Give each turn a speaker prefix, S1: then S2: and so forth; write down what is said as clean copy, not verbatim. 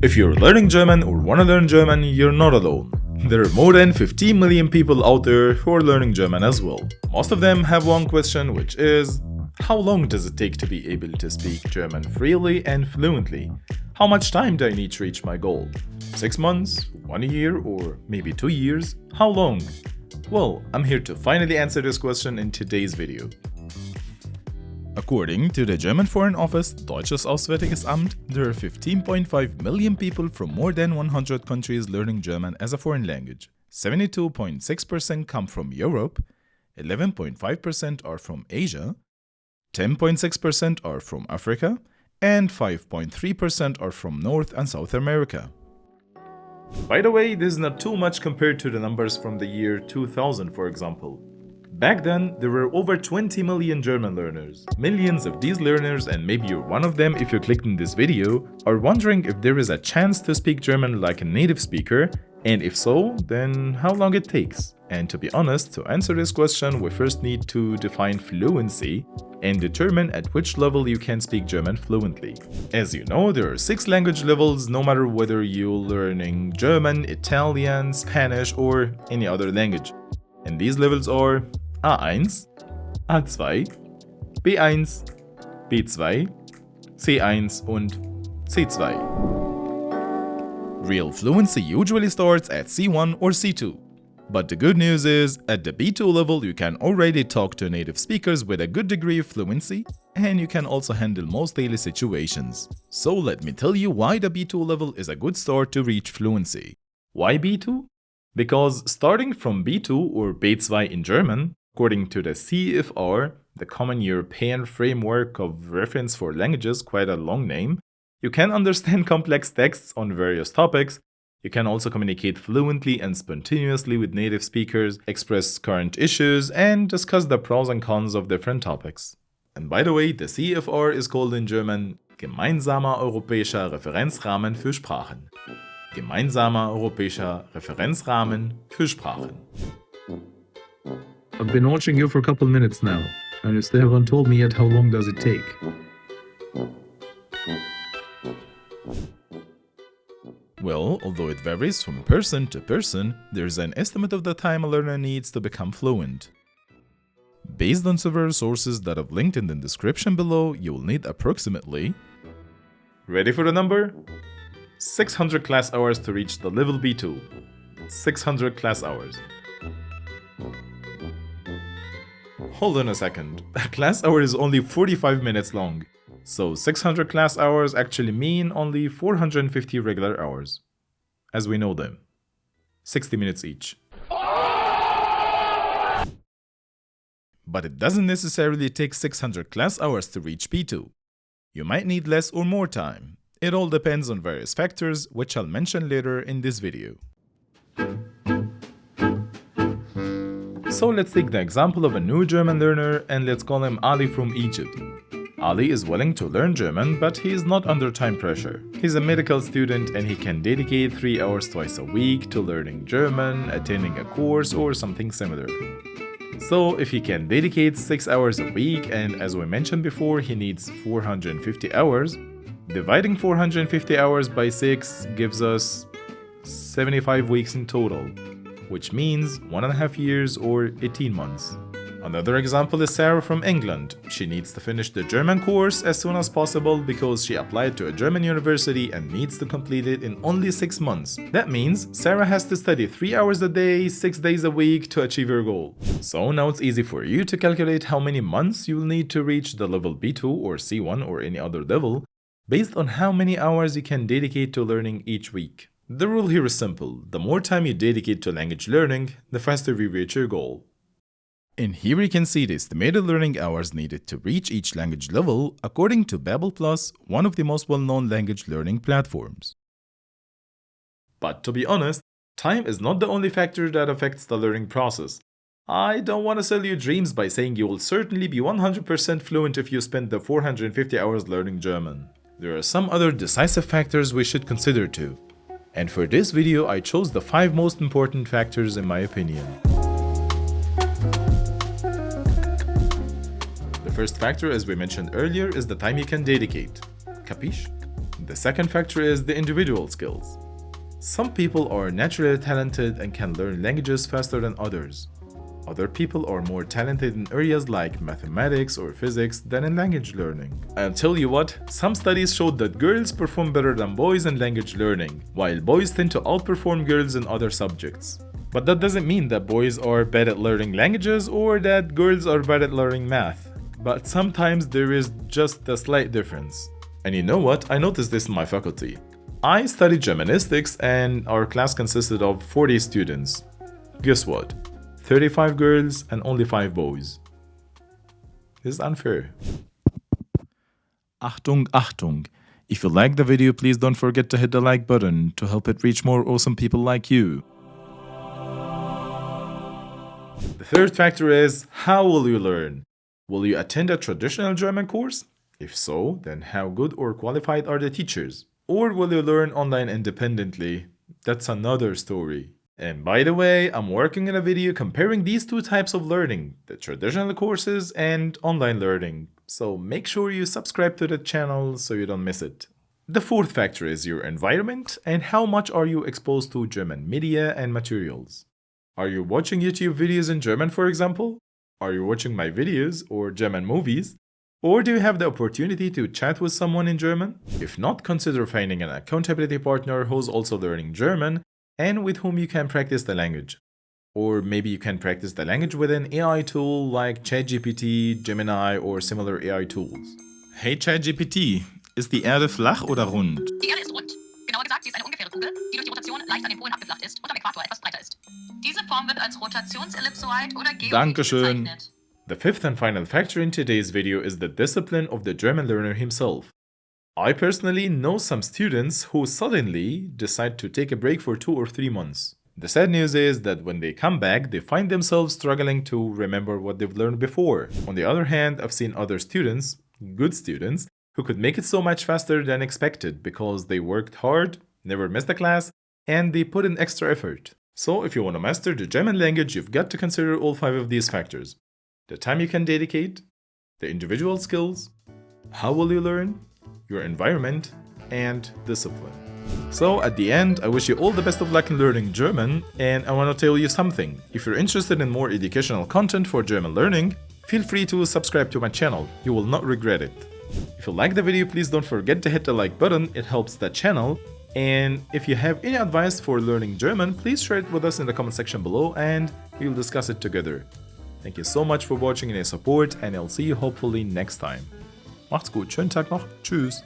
S1: If you're learning German or want to learn German, you're not alone. There are more than 15 million people out there who are learning German as well. Most of them have one question, which is, how long does it take to be able to speak German freely and fluently? How much time do I need to reach my goal? 6 months? 1 year? Or maybe 2 years? How long? Well, I'm here to finally answer this question in today's video. According to the German Foreign Office, Deutsches Auswärtiges Amt, there are 15.5 million people from more than 100 countries learning German as a foreign language. 72.6% come from Europe, 11.5% are from Asia, 10.6% are from Africa, and 5.3% are from North and South America. By the way, this is not too much compared to the numbers from the year 2000, for example. Back then, there were over 20 million German learners. Millions of these learners, and maybe you're one of them if you clicked in this video, are wondering if there is a chance to speak German like a native speaker, and if so, then how long it takes. And to be honest, to answer this question, we first need to define fluency and determine at which level you can speak German fluently. As you know, there are 6 language levels, no matter whether you're learning German, Italian, Spanish, or any other language. And these levels are A1, A2, B1, B2, C1 und C2. Real fluency usually starts at C1 or C2. But the good news is, at the B2 level you can already talk to native speakers with a good degree of fluency, and you can also handle most daily situations. So let me tell you why the B2 level is a good start to reach fluency. Why B2? Because starting from B2 or B2 in German, according to the CEFR, the Common European Framework of Reference for Languages, quite a long name, you can understand complex texts on various topics. You can also communicate fluently and spontaneously with native speakers, express current issues, and discuss the pros and cons of different topics. And by the way, the CEFR is called in German Gemeinsamer Europäischer Referenzrahmen für Sprachen. Gemeinsamer Europäischer Referenzrahmen für Sprachen.
S2: I've been watching you for a couple minutes now, and you still haven't told me yet how long does it take.
S1: Well, although it varies from person to person, there's an estimate of the time a learner needs to become fluent. Based on several sources that I've linked in the description below, you will need approximately... Ready for the number? 600 class hours to reach the level B2. 600 class hours. Hold on a second, a class hour is only 45 minutes long. So 600 class hours actually mean only 450 regular hours, as we know them. 60 minutes each. But it doesn't necessarily take 600 class hours to reach B2. You might need less or more time. It all depends on various factors, which I'll mention later in this video. So let's take the example of a new German learner, and let's call him Ali from Egypt. Ali is willing to learn German, but he is not under time pressure. He's a medical student and he can dedicate 3 hours twice a week to learning German, attending a course, or something similar. So if he can dedicate 6 hours a week, and as we mentioned before, he needs 450 hours, dividing 450 hours by 6 gives us 75 weeks in total, which means 1.5 years or 18 months. Another example is Sarah from England. She needs to finish the German course as soon as possible because she applied to a German university and needs to complete it in only 6 months. That means Sarah has to study 3 hours a day, 6 days a week to achieve her goal. So now it's easy for you to calculate how many months you'll need to reach the level B2 or C1 or any other level based on how many hours you can dedicate to learning each week. The rule here is simple. The more time you dedicate to language learning, the faster you reach your goal. And here you can see the estimated learning hours needed to reach each language level according to Babbel Plus, one of the most well-known language learning platforms. But to be honest, time is not the only factor that affects the learning process. I don't want to sell you dreams by saying you will certainly be 100% fluent if you spend the 450 hours learning German. There are some other decisive factors we should consider too. And for this video, I chose the 5 most important factors in my opinion. The first factor, as we mentioned earlier, is the time you can dedicate. Capiche? The second factor is the individual skills. Some people are naturally talented and can learn languages faster than others. Other people are more talented in areas like mathematics or physics than in language learning. I'll tell you what, some studies showed that girls perform better than boys in language learning, while boys tend to outperform girls in other subjects. But that doesn't mean that boys are bad at learning languages or that girls are bad at learning math. But sometimes there is just a slight difference. And you know what? I noticed this in my faculty. I studied Germanistics and our class consisted of 40 students. Guess what? 35 girls and only 5 boys. This is unfair. Achtung, Achtung. If you like the video, please don't forget to hit the like button to help it reach more awesome people like you. The third factor is, how will you learn? Will you attend a traditional German course? If so, then how good or qualified are the teachers? Or will you learn online independently? That's another story. And by the way, I'm working on a video comparing these two types of learning, the traditional courses and online learning. So make sure you subscribe to the channel so you don't miss it. The fourth factor is your environment and how much are you exposed to German media and materials. Are you watching YouTube videos in German, for example? Are you watching my videos or German movies? Or do you have the opportunity to chat with someone in German? If not, consider finding an accountability partner who's also learning German and with whom you can practice the language. Or maybe you can practice the language with an AI tool like ChatGPT, Gemini, or similar AI tools. Hey ChatGPT, ist die Erde flach oder rund?
S3: Die Erde ist rund. Genauer gesagt, sie ist eine ungefähre Kugel, die durch die Rotation leicht an den Polen abgeflacht ist und am Äquator etwas breiter ist. Diese Form wird als Rotationsellipsoid oder Geoid
S1: Dankeschön.
S3: bezeichnet.
S1: The fifth and final factor in today's video is the discipline of the German learner himself. I personally know some students who suddenly decide to take a break for 2 or 3 months. The sad news is that when they come back, they find themselves struggling to remember what they've learned before. On the other hand, I've seen other students, good students, who could make it so much faster than expected because they worked hard, never missed a class, and they put in extra effort. So if you want to master the German language, you've got to consider all 5 of these factors. The time you can dedicate, the individual skills, how will you learn, your environment, and discipline. So at the end, I wish you all the best of luck in learning German, and I want to tell you something. If you're interested in more educational content for German learning, feel free to subscribe to my channel. You will not regret it. If you like the video, please don't forget to hit the like button. It helps the channel. And if you have any advice for learning German, please share it with us in the comment section below and we'll discuss it together. Thank you so much for watching and your support, and I'll see you hopefully next time. Macht's gut, schönen Tag noch, tschüss.